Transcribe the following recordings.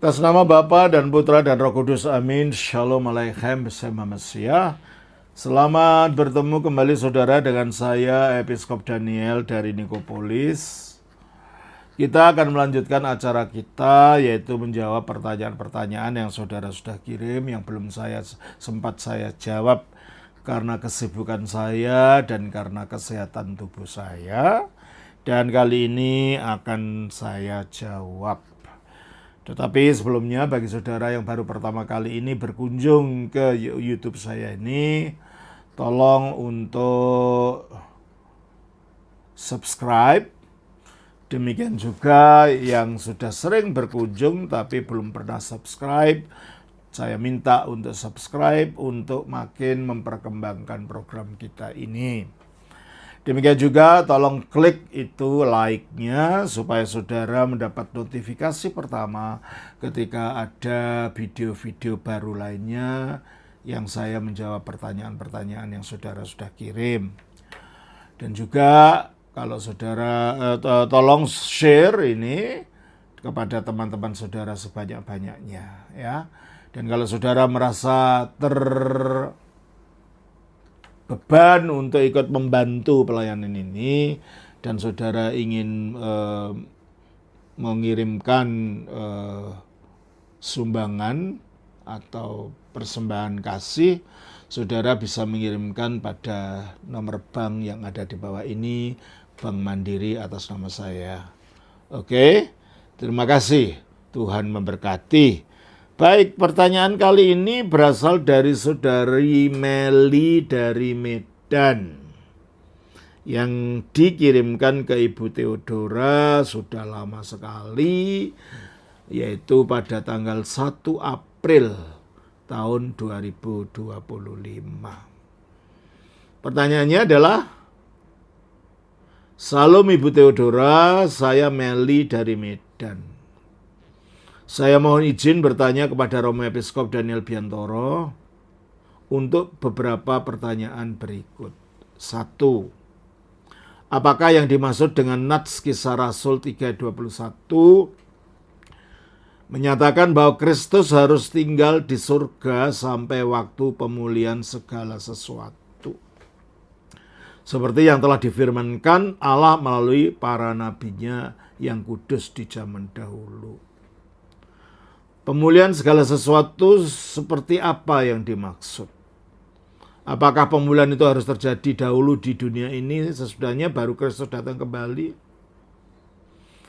Atas nama Bapa dan Putra dan Roh Kudus, amin. Shalom Aleichem bersama Mesia. Selamat bertemu kembali saudara dengan saya, Episkop Daniel dari Nikopolis. Kita akan melanjutkan acara kita, yaitu menjawab pertanyaan-pertanyaan yang saudara sudah kirim, yang belum sempat saya jawab karena kesibukan saya dan karena kesehatan tubuh saya. Dan kali ini akan saya jawab. Tetapi sebelumnya bagi saudara yang baru pertama kali ini berkunjung ke YouTube saya ini, tolong untuk subscribe. Demikian juga yang sudah sering berkunjung tapi belum pernah subscribe, saya minta untuk subscribe untuk makin memperkembangkan program kita ini. Demikian juga tolong klik itu like-nya supaya saudara mendapat notifikasi pertama ketika ada video-video baru lainnya yang saya menjawab pertanyaan-pertanyaan yang saudara sudah kirim. Dan juga kalau saudara tolong share ini kepada teman-teman saudara sebanyak-banyaknya ya. Dan kalau saudara merasa beban untuk ikut membantu pelayanan ini dan saudara ingin mengirimkan sumbangan atau persembahan kasih, saudara bisa mengirimkan pada nomor bank yang ada di bawah ini, Bank Mandiri atas nama saya. Oke, terima kasih. Tuhan memberkati. Baik, pertanyaan kali ini berasal dari saudari Meli dari Medan yang dikirimkan ke Ibu Theodora sudah lama sekali, yaitu pada tanggal 1 April tahun 2025. Pertanyaannya adalah, Salam Ibu Theodora, saya Meli dari Medan. Saya mohon izin bertanya kepada Romo Episkop Daniel Biantoro untuk beberapa pertanyaan berikut. 1. Apakah yang dimaksud dengan Nats Kisah Rasul 3:21 menyatakan bahwa Kristus harus tinggal di surga sampai waktu pemulihan segala sesuatu? Seperti yang telah difirmankan Allah melalui para nabinya yang kudus di zaman dahulu. Pemulihan segala sesuatu seperti apa yang dimaksud? Apakah pemulihan itu harus terjadi dahulu di dunia ini sesudahnya baru Kristus datang kembali?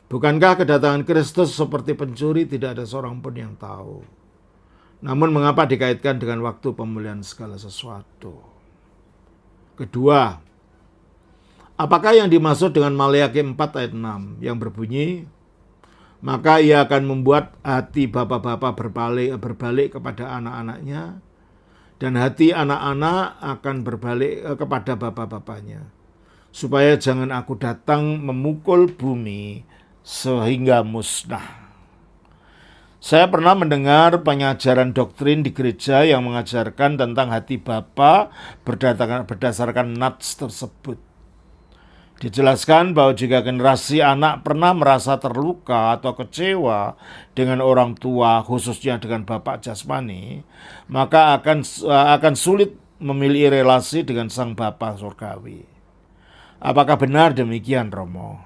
Bukankah kedatangan Kristus seperti pencuri tidak ada seorang pun yang tahu? Namun mengapa dikaitkan dengan waktu pemulihan segala sesuatu? Kedua, apakah yang dimaksud dengan Maleakhi 4 ayat 6 yang berbunyi, maka ia akan membuat hati bapak-bapak berbalik kepada anak-anaknya, dan hati anak-anak akan berbalik kepada bapak-bapaknya, supaya jangan aku datang memukul bumi sehingga musnah. Saya pernah mendengar pengajaran doktrin di gereja yang mengajarkan tentang hati bapa berdasarkan nats tersebut. Dijelaskan bahwa jika generasi anak pernah merasa terluka atau kecewa dengan orang tua, khususnya dengan bapak jasmani, maka akan sulit memiliki relasi dengan sang bapa surgawi. Apakah benar demikian, Romo?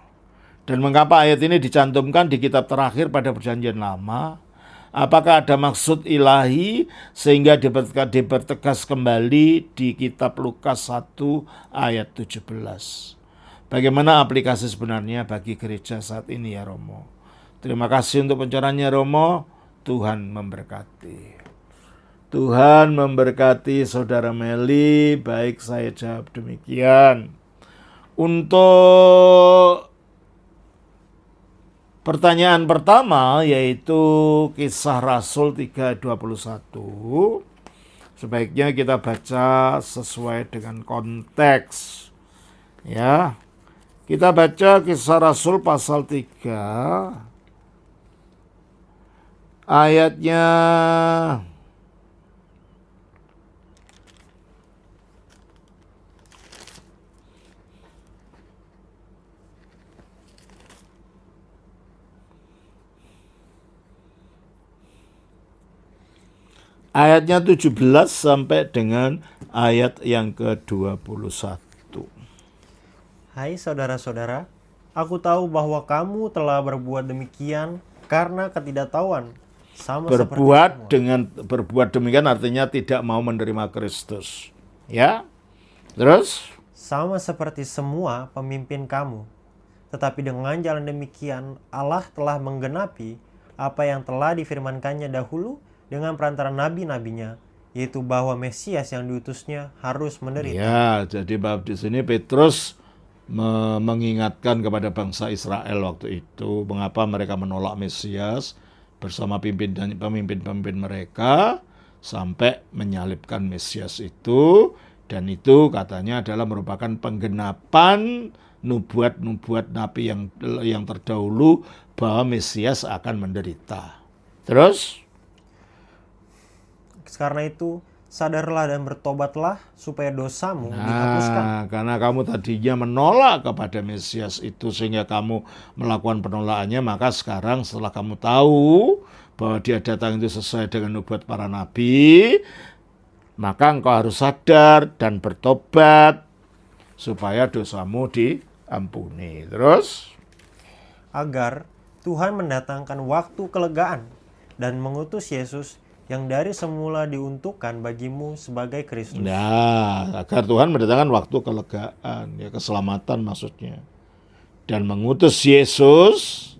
Dan mengapa ayat ini dicantumkan di kitab terakhir pada Perjanjian Lama? Apakah ada maksud ilahi sehingga dipertegas kembali di kitab Lukas 1 ayat 17? Bagaimana aplikasi sebenarnya bagi gereja saat ini ya Romo? Terima kasih untuk pencerahannya Romo. Tuhan memberkati. Tuhan memberkati saudara Meli. Baik, saya jawab demikian. Untuk pertanyaan pertama, yaitu Kisah Rasul 3:21, sebaiknya kita baca sesuai dengan konteks. Ya. Kita baca Kisah Rasul pasal 3 ayatnya Ayatnya 17 sampai dengan ayat yang ke-21. Hai saudara-saudara, aku tahu bahwa kamu telah berbuat demikian karena ketidaktahuan, sama seperti semua. Berbuat demikian artinya tidak mau menerima Kristus. Ya. Terus Sama seperti semua pemimpin kamu. Tetapi dengan jalan demikian, Allah telah menggenapi apa yang telah difirmankannya dahulu dengan perantara nabi-nabinya, yaitu bahwa Mesias yang diutusnya harus menderita. ya, jadi bab di sini Petrus mengingatkan kepada bangsa Israel waktu itu mengapa mereka menolak Mesias bersama pemimpin-pemimpin mereka sampai menyalibkan Mesias itu, dan itu katanya adalah merupakan penggenapan nubuat-nubuat nabi yang terdahulu bahwa Mesias akan menderita. Terus Karena itu, sadarlah dan bertobatlah supaya dosamu dihapuskan. karena kamu tadinya menolak kepada Mesias itu sehingga kamu melakukan penolakannya, maka sekarang setelah kamu tahu bahwa dia datang itu sesuai dengan nubuat para nabi, maka engkau harus sadar dan bertobat supaya dosamu diampuni. Terus Agar Tuhan mendatangkan waktu kelegaan dan mengutus Yesus yang dari semula diuntukkan bagimu sebagai Kristus. nah, agar Tuhan mendatangkan waktu kelegaan, ya keselamatan maksudnya, dan mengutus Yesus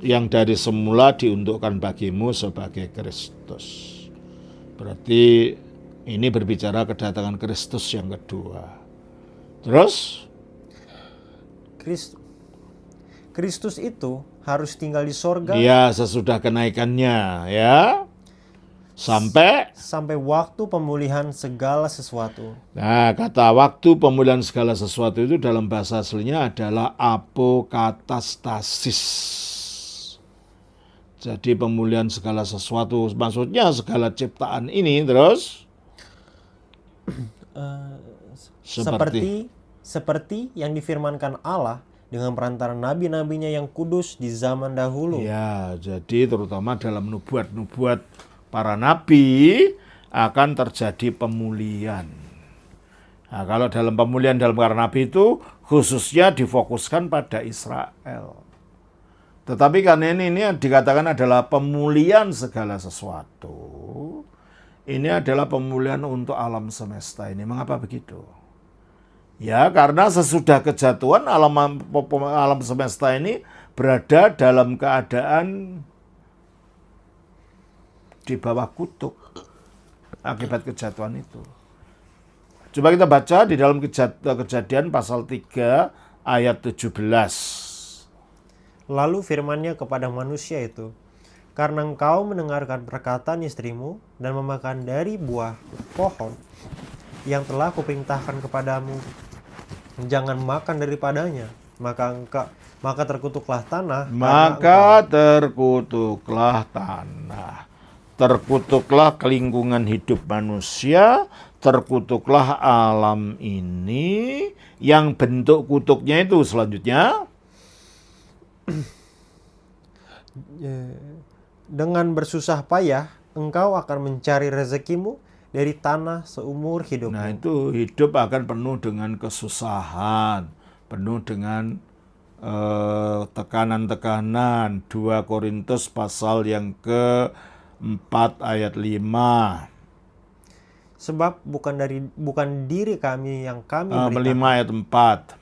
yang dari semula diuntukkan bagimu sebagai Kristus. Berarti ini berbicara kedatangan Kristus yang kedua. Terus Kristus itu harus tinggal di sorga ya sesudah kenaikannya ya sampai waktu pemulihan segala sesuatu. nah, kata waktu pemulihan segala sesuatu itu dalam bahasa aslinya adalah apokatastasis. Jadi pemulihan segala sesuatu maksudnya segala ciptaan ini terus Seperti yang difirmankan Allah dengan perantara nabi-nabinya yang kudus di zaman dahulu. ya, jadi terutama dalam nubuat-nubuat para nabi akan terjadi pemulihan. Nah, kalau dalam pemulihan dalam para nabi itu khususnya difokuskan pada Israel. Tetapi karena ini dikatakan adalah pemulihan segala sesuatu, ini adalah pemulihan untuk alam semesta ini. Mengapa begitu? Ya, karena sesudah kejatuhan alam semesta ini berada dalam keadaan di bawah kutuk akibat kejatuhan itu. Coba kita baca di dalam Kejadian pasal 3 ayat 17. Lalu firman-Nya kepada manusia itu, karena engkau mendengarkan perkataan istrimu dan memakan dari buah pohon yang telah kuperintahkan kepadamu, jangan makan daripadanya, maka terkutuklah tanah. Terkutuklah kelingkungan hidup manusia, terkutuklah alam ini, yang bentuk kutuknya itu selanjutnya dengan bersusah payah engkau akan mencari rezekimu dari tanah seumur hidupmu. Nah, itu hidup akan penuh dengan kesusahan, penuh dengan tekanan-tekanan. 2 Korintus pasal yang ke-4 ayat 5. Sebab bukan diri kami yang kami beritakan. 5 ayat 4.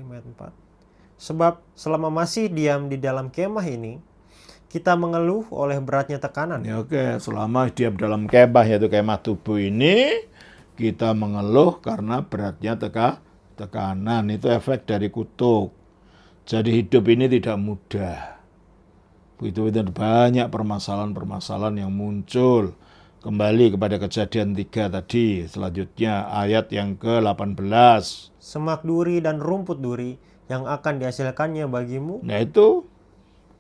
5 ayat 4. Sebab selama masih diam di dalam kemah ini, kita mengeluh oleh beratnya tekanan. Ya, oke. Selama diam dalam kemah, yaitu kemah tubuh ini, kita mengeluh karena beratnya tekanan. Itu efek dari kutuk. Jadi hidup ini tidak mudah. Begitu banyak permasalahan-permasalahan yang muncul. Kembali kepada Kejadian 3 tadi, selanjutnya ayat yang ke-18. Semak duri dan rumput duri yang akan dihasilkannya bagimu. Nah itu,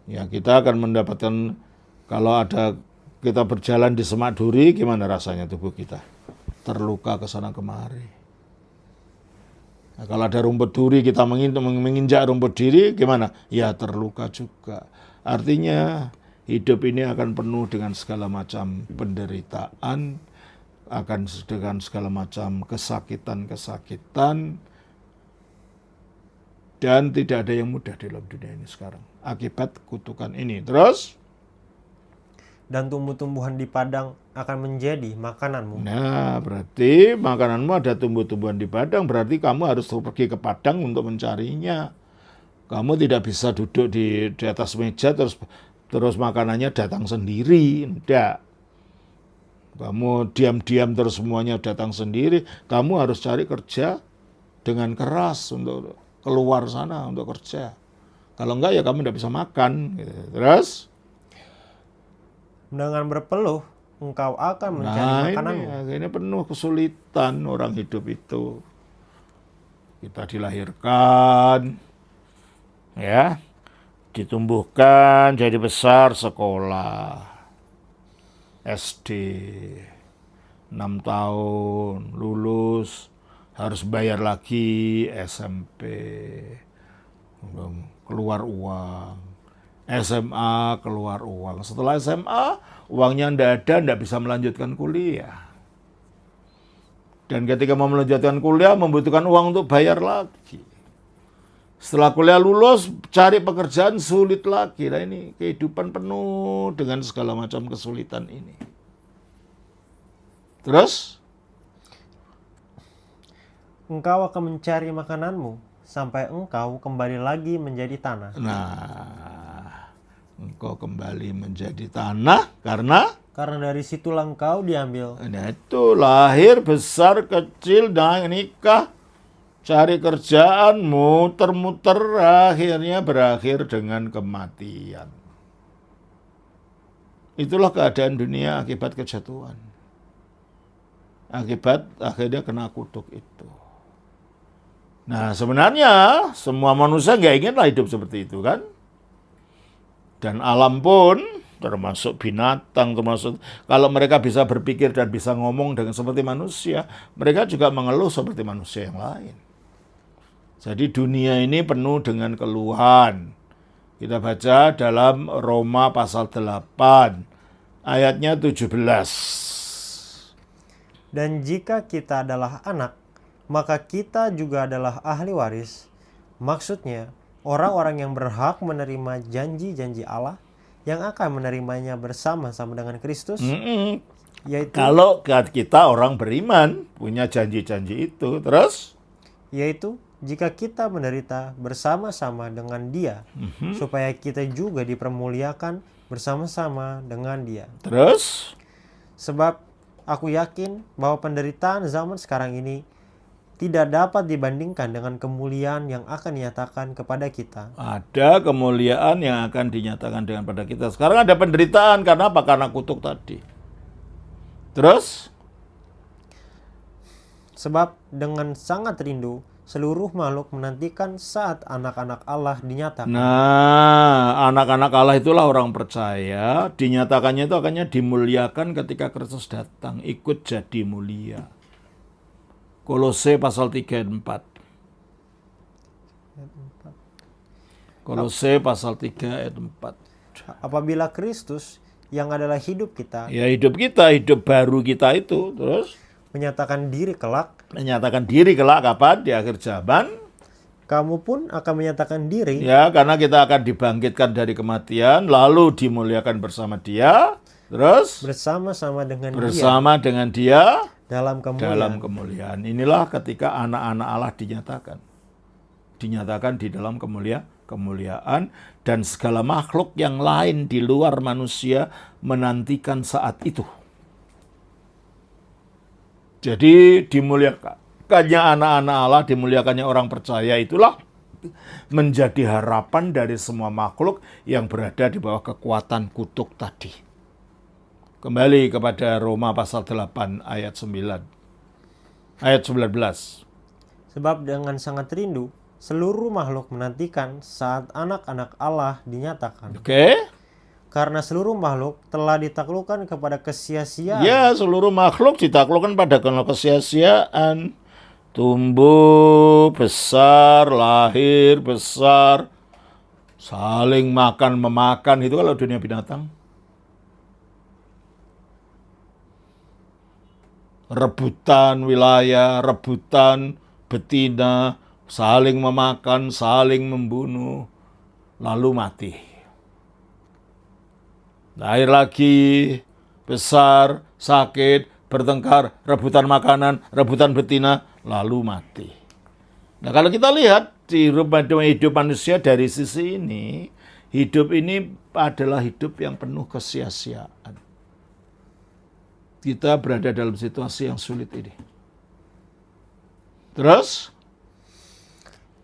ya kita akan mendapatkan, kalau ada kita berjalan di semak duri, gimana rasanya tubuh kita? Terluka ke sana kemari. Nah, kalau ada rumput duri, kita menginjak rumput duri, gimana? Ya terluka juga. Artinya hidup ini akan penuh dengan segala macam penderitaan, akan dengan segala macam kesakitan-kesakitan, dan tidak ada yang mudah dalam dunia ini sekarang akibat kutukan ini. Terus, dan tumbuh-tumbuhan di padang akan menjadi makananmu. nah berarti makananmu ada tumbuh-tumbuhan di padang, berarti kamu harus pergi ke padang untuk mencarinya. Kamu tidak bisa duduk di atas meja terus makanannya datang sendiri, tidak. Kamu diam-diam terus semuanya datang sendiri. Kamu harus cari kerja dengan keras untuk keluar sana untuk kerja. Kalau enggak ya kamu tidak bisa makan. Gitu. Terus? Dengan berpeluh engkau akan mencari makananmu. Ini penuh kesulitan orang hidup itu. Kita dilahirkan, ya, ditumbuhkan jadi besar sekolah SD 6 tahun lulus harus bayar lagi SMP, keluar uang, SMA keluar uang, setelah SMA uangnya ndak bisa melanjutkan kuliah, dan ketika mau melanjutkan kuliah membutuhkan uang untuk bayar lagi. Setelah kuliah lulus, cari pekerjaan sulit lagi. Nah ini kehidupan penuh dengan segala macam kesulitan ini. Terus? Engkau akan mencari makananmu sampai engkau kembali lagi menjadi tanah. Nah, engkau kembali menjadi tanah karena dari situlah engkau diambil. Nah itu lahir, besar, kecil, dan nikah. Cari kerjaan, muter-muter, akhirnya berakhir dengan kematian. Itulah keadaan dunia akibat kejatuhan. Akibat akhirnya kena kutuk itu. Nah sebenarnya semua manusia nggak inginlah hidup seperti itu kan. Dan alam pun, termasuk binatang, termasuk kalau mereka bisa berpikir dan bisa ngomong dengan seperti manusia, mereka juga mengeluh seperti manusia yang lain. Jadi dunia ini penuh dengan keluhan. Kita baca dalam Roma pasal 8, ayatnya 17. Dan jika kita adalah anak, maka kita juga adalah ahli waris. Maksudnya, orang-orang yang berhak menerima janji-janji Allah yang akan menerimanya bersama-sama dengan Kristus. Yaitu, kalau kita orang beriman punya janji-janji itu, terus? Yaitu, jika kita menderita bersama-sama dengan Dia, supaya kita juga dipermuliakan bersama-sama dengan Dia. Terus? Sebab aku yakin bahwa penderitaan zaman sekarang ini tidak dapat dibandingkan dengan kemuliaan yang akan dinyatakan kepada kita. Ada kemuliaan yang akan dinyatakan dengan pada kita. Sekarang ada penderitaan, karena apa? Karena kutuk tadi. Terus? Sebab dengan sangat rindu, seluruh makhluk menantikan saat anak-anak Allah dinyatakan. Nah, anak-anak Allah itulah orang percaya. Dinyatakannya itu akannya dimuliakan ketika Kristus datang. Ikut jadi mulia. Kolose pasal 3 ayat 4. Kolose pasal 3 ayat 4. Apabila Kristus yang adalah hidup kita, ya hidup kita, hidup baru kita itu, terus menyatakan diri kelak kapan? Di akhir zaman. Kamu pun akan menyatakan diri. Ya, karena kita akan dibangkitkan dari kematian, lalu dimuliakan bersama Dia, terus bersama-sama dengan Dia dalam kemuliaan. Inilah ketika anak-anak Allah dinyatakan di dalam kemuliaan, dan segala makhluk yang lain di luar manusia menantikan saat itu. Jadi dimuliakannya anak-anak Allah, dimuliakannya orang percaya itulah menjadi harapan dari semua makhluk yang berada di bawah kekuatan kutuk tadi. Kembali kepada Roma pasal 8 ayat 9. Ayat 19. Sebab dengan sangat rindu seluruh makhluk menantikan saat anak-anak Allah dinyatakan. Oke. Karena seluruh makhluk telah ditaklukkan kepada kesia-siaan. Ya, seluruh makhluk ditaklukkan pada kesia-siaan. Tumbuh, besar, lahir, besar, saling makan-memakan. Itu kalau dunia binatang. rebutan wilayah, rebutan betina, saling memakan, saling membunuh, lalu mati. Lahir lagi, besar, sakit, bertengkar, rebutan makanan, rebutan betina, lalu mati. Nah, kalau kita lihat di hidup manusia dari sisi ini, hidup ini adalah hidup yang penuh kesia-siaan. Kita berada dalam situasi yang sulit ini. Terus?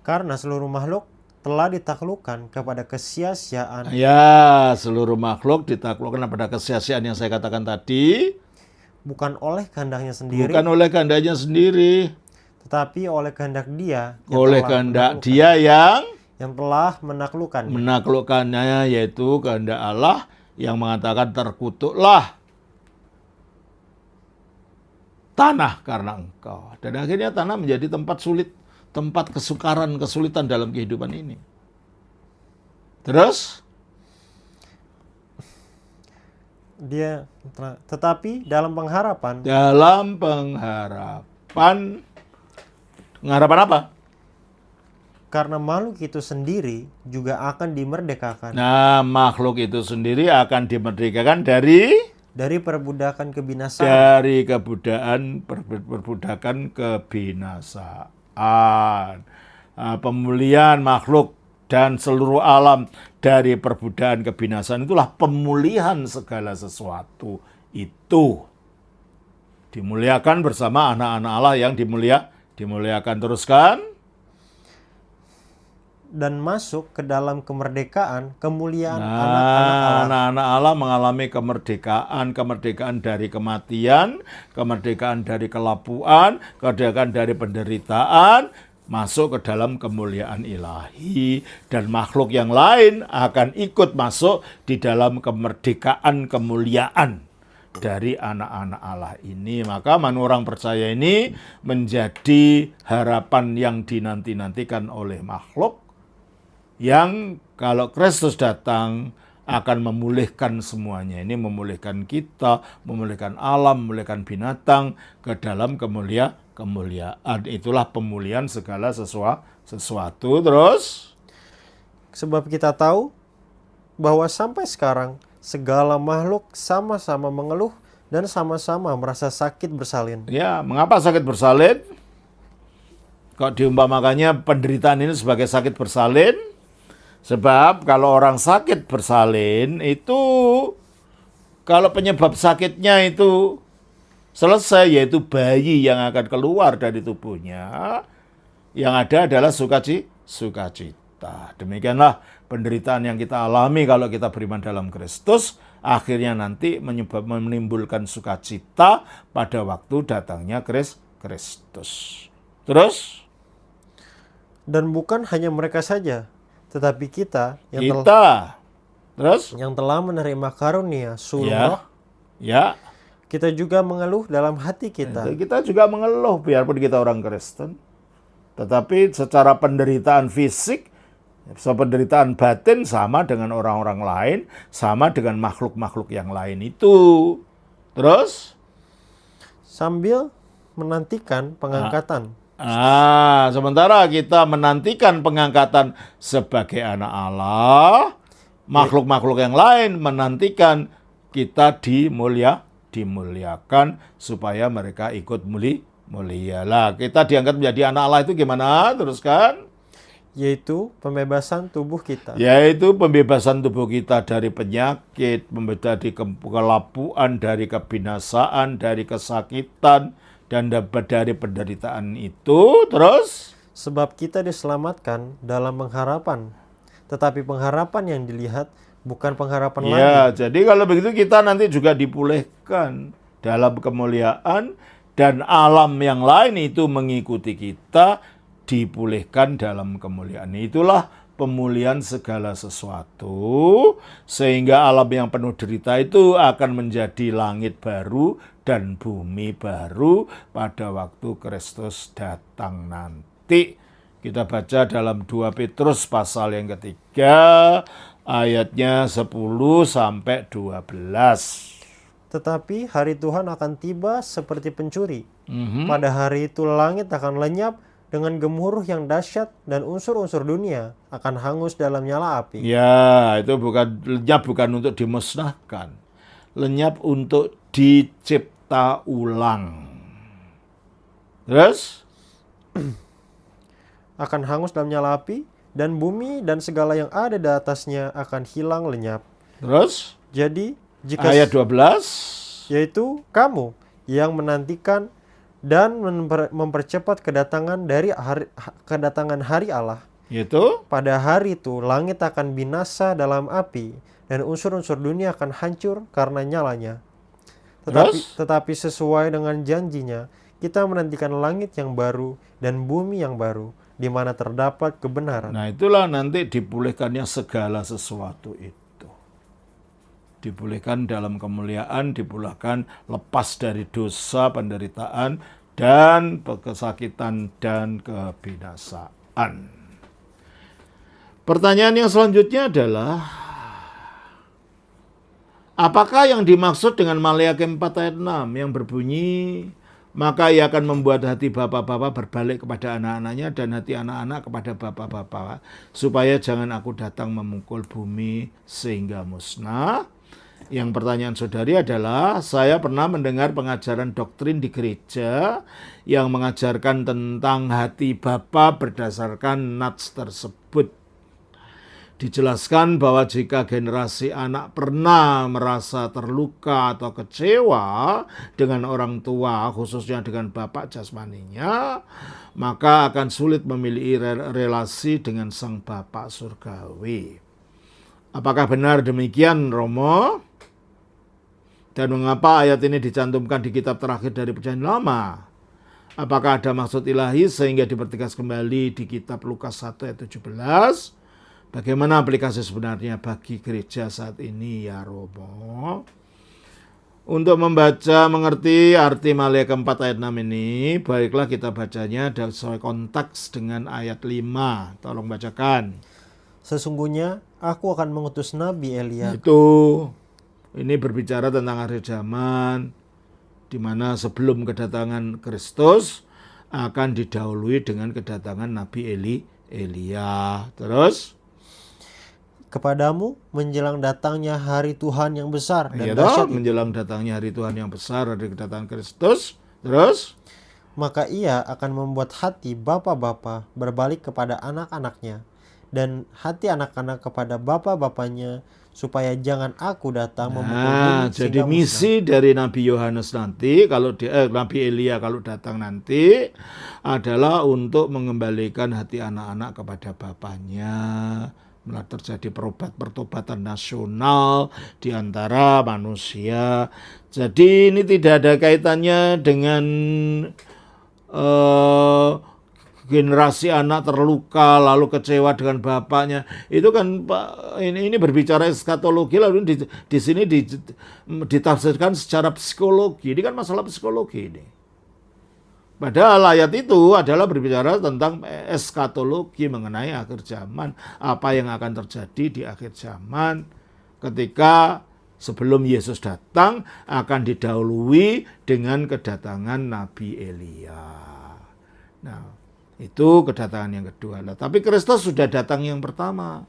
Karena seluruh makhluk telah ditaklukkan kepada kesia-siaan. Ya, seluruh makhluk ditaklukkan pada kesia-siaan yang saya katakan tadi. Bukan oleh kehendaknya sendiri. Bukan oleh kehendaknya sendiri. Tetapi oleh kehendak Dia. Oleh kehendak Dia yang telah menaklukkannya. Menaklukkannya, yaitu kehendak Allah yang mengatakan terkutuklah tanah karena engkau. Dan akhirnya tanah menjadi tempat sulit, tempat kesukaran, kesulitan dalam kehidupan ini. Terus? Tetapi dalam pengharapan. Dalam pengharapan. Pengharapan apa? Karena makhluk itu sendiri juga akan dimerdekakan. Nah, makhluk itu sendiri akan dimerdekakan dari perbudakan kebinasaan. Dari perbudakan kebinasaan. Pemulihan makhluk dan seluruh alam dari perbudakan kebinasaan itulah pemulihan segala sesuatu itu. Dimuliakan bersama anak-anak Allah yang dimuliakan. Teruskan. Dan masuk ke dalam kemerdekaan, kemuliaan anak-anak Allah mengalami kemerdekaan dari kematian, kemerdekaan dari kelapuan, kemerdekaan dari penderitaan, masuk ke dalam kemuliaan ilahi, dan makhluk yang lain akan ikut masuk di dalam kemerdekaan kemuliaan dari anak-anak Allah ini. Maka orang percaya ini menjadi harapan yang dinanti-nantikan oleh makhluk, yang kalau Kristus datang akan memulihkan semuanya. Ini memulihkan kita, memulihkan alam, memulihkan binatang ke dalam kemuliaan. Itulah pemulihan segala sesuatu. Terus? Sebab kita tahu bahwa sampai sekarang segala makhluk sama-sama mengeluh dan sama-sama merasa sakit bersalin. Ya, mengapa sakit bersalin? Kok diumpamakannya penderitaan ini sebagai sakit bersalin? Sebab kalau orang sakit bersalin itu, kalau penyebab sakitnya itu selesai, yaitu bayi yang akan keluar dari tubuhnya, yang ada adalah sukacita. Demikianlah penderitaan yang kita alami kalau kita beriman dalam Kristus, akhirnya nanti menimbulkan sukacita pada waktu datangnya Kristus. Terus? Dan bukan hanya mereka saja, tetapi kita yang telah menerima karunia surga, kita juga mengeluh dalam hati kita. Kita juga mengeluh biarpun kita orang Kristen. Tetapi secara penderitaan fisik, penderitaan batin sama dengan orang-orang lain, sama dengan makhluk-makhluk yang lain itu. Terus? Sambil menantikan pengangkatan. Sementara kita menantikan pengangkatan sebagai anak Allah, makhluk-makhluk yang lain menantikan kita dimuliakan supaya mereka ikut mulialah. Kita diangkat menjadi anak Allah itu gimana? Teruskan. Yaitu pembebasan tubuh kita. Yaitu pembebasan tubuh kita dari penyakit, dari kelapuan, dari kebinasaan, dari kesakitan, dan dari penderitaan itu. Terus? Sebab kita diselamatkan dalam pengharapan. Tetapi pengharapan yang dilihat bukan pengharapan lagi. Ya, jadi kalau begitu kita nanti juga dipulihkan dalam kemuliaan, dan alam yang lain itu mengikuti kita, dipulihkan dalam kemuliaan. Itulah pemulihan segala sesuatu, sehingga alam yang penuh derita itu akan menjadi langit baru dan bumi baru pada waktu Kristus datang nanti. Kita baca dalam 2 Petrus pasal yang ketiga, ayatnya 10 sampai 12. Tetapi hari Tuhan akan tiba seperti pencuri. Mhm. Pada hari itu langit akan lenyap dengan gemuruh yang dahsyat dan unsur-unsur dunia akan hangus dalam nyala api. Ya, itu bukan lenyap, bukan untuk dimusnahkan. Lenyap untuk dicipta ulang. Terus? Akan hangus dalam nyala api, dan bumi dan segala yang ada di atasnya akan hilang lenyap. Terus? Jadi, jika Ayat 12. yaitu kamu yang menantikan dan mempercepat kedatangan hari Allah. Yaitu? Pada hari itu langit akan binasa dalam api dan unsur-unsur dunia akan hancur karena nyalanya. Tetapi sesuai dengan janjinya, kita menantikan langit yang baru dan bumi yang baru, di mana terdapat kebenaran. Nah, itulah nanti dipulihkannya segala sesuatu itu. Dipulihkan dalam kemuliaan, dipulihkan lepas dari dosa, penderitaan, dan kesakitan dan kebinasaan. Pertanyaan yang selanjutnya adalah, apakah yang dimaksud dengan Maleakhi 4 ayat 6 yang berbunyi, maka ia akan membuat hati bapa-bapa berbalik kepada anak-anaknya dan hati anak-anak kepada bapa-bapa, supaya jangan aku datang memukul bumi sehingga musnah? Yang pertanyaan saudari adalah, saya pernah mendengar pengajaran doktrin di gereja yang mengajarkan tentang hati bapa berdasarkan nats tersebut. Dijelaskan bahwa jika generasi anak pernah merasa terluka atau kecewa dengan orang tua, khususnya dengan bapak jasmaninya, maka akan sulit memiliki relasi dengan sang bapak surgawi. Apakah benar demikian, Romo? Dan mengapa ayat ini dicantumkan di kitab terakhir dari Perjanjian Lama? Apakah ada maksud ilahi sehingga dipertegas kembali di kitab Lukas 1 ayat 17? Bagaimana aplikasi sebenarnya bagi gereja saat ini, ya Romo? Untuk membaca mengerti arti Maleakhi 4 ayat 6 ini, baiklah kita bacanya sesuai konteks dengan ayat 5. Tolong bacakan. Sesungguhnya aku akan mengutus Nabi Elia. Ini berbicara tentang akhir zaman, di mana sebelum kedatangan Kristus akan didahului dengan kedatangan Nabi Elia. Terus? Kepadamu menjelang datangnya hari Tuhan yang besar dan dahsyat. Menjelang datangnya hari Tuhan yang besar dari kedatangan Kristus. Terus? Maka ia akan membuat hati bapa-bapa berbalik kepada anak-anaknya, dan hati anak-anak kepada bapa-bapanya, supaya jangan aku datang memukul bumi. Jadi misi dari Nabi Yohanes nanti, Nabi Elia kalau datang nanti, adalah untuk mengembalikan hati anak-anak kepada bapaknya. Terjadi pertobatan nasional di antara manusia. Jadi ini tidak ada kaitannya dengan generasi anak terluka lalu kecewa dengan bapaknya. Itu kan ini berbicara eskatologi, lalu di sini ditafsirkan secara psikologi. Ini kan masalah psikologi ini. Padahal ayat itu adalah berbicara tentang eskatologi mengenai akhir zaman, apa yang akan terjadi di akhir zaman ketika sebelum Yesus datang akan didahului dengan kedatangan Nabi Elia. Nah, itu kedatangan yang kedua. Tapi Kristus sudah datang yang pertama.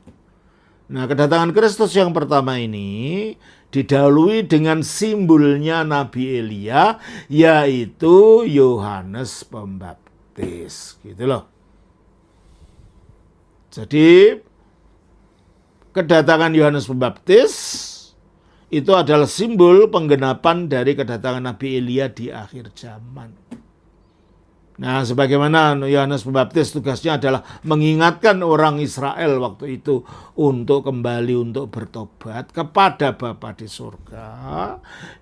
Nah, kedatangan Kristus yang pertama ini didahului dengan simbolnya Nabi Elia, yaitu Yohanes Pembaptis. Gitu loh. Jadi, kedatangan Yohanes Pembaptis itu adalah simbol penggenapan dari kedatangan Nabi Elia di akhir zaman. Nah, sebagaimana Yohanes Pembaptis tugasnya adalah mengingatkan orang Israel waktu itu untuk kembali untuk bertobat kepada Bapa di surga.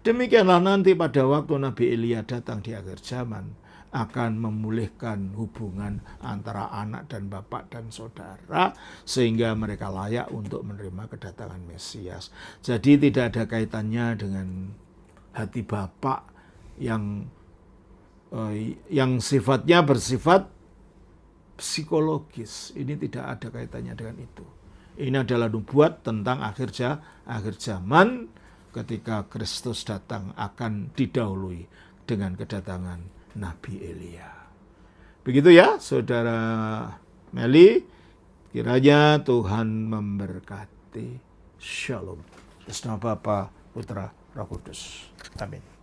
Demikianlah nanti pada waktu Nabi Elia datang di akhir zaman akan memulihkan hubungan antara anak dan bapak dan saudara sehingga mereka layak untuk menerima kedatangan Mesias. Jadi tidak ada kaitannya dengan hati bapak yang sifatnya bersifat psikologis. Ini tidak ada kaitannya dengan itu. Ini adalah nubuat tentang akhir zaman ketika Kristus datang akan didahului dengan kedatangan Nabi Elia. Begitu ya, Saudara Meli, kiranya Tuhan memberkati. Shalom. Atas nama Bapa, Putra, Roh Kudus. Amin.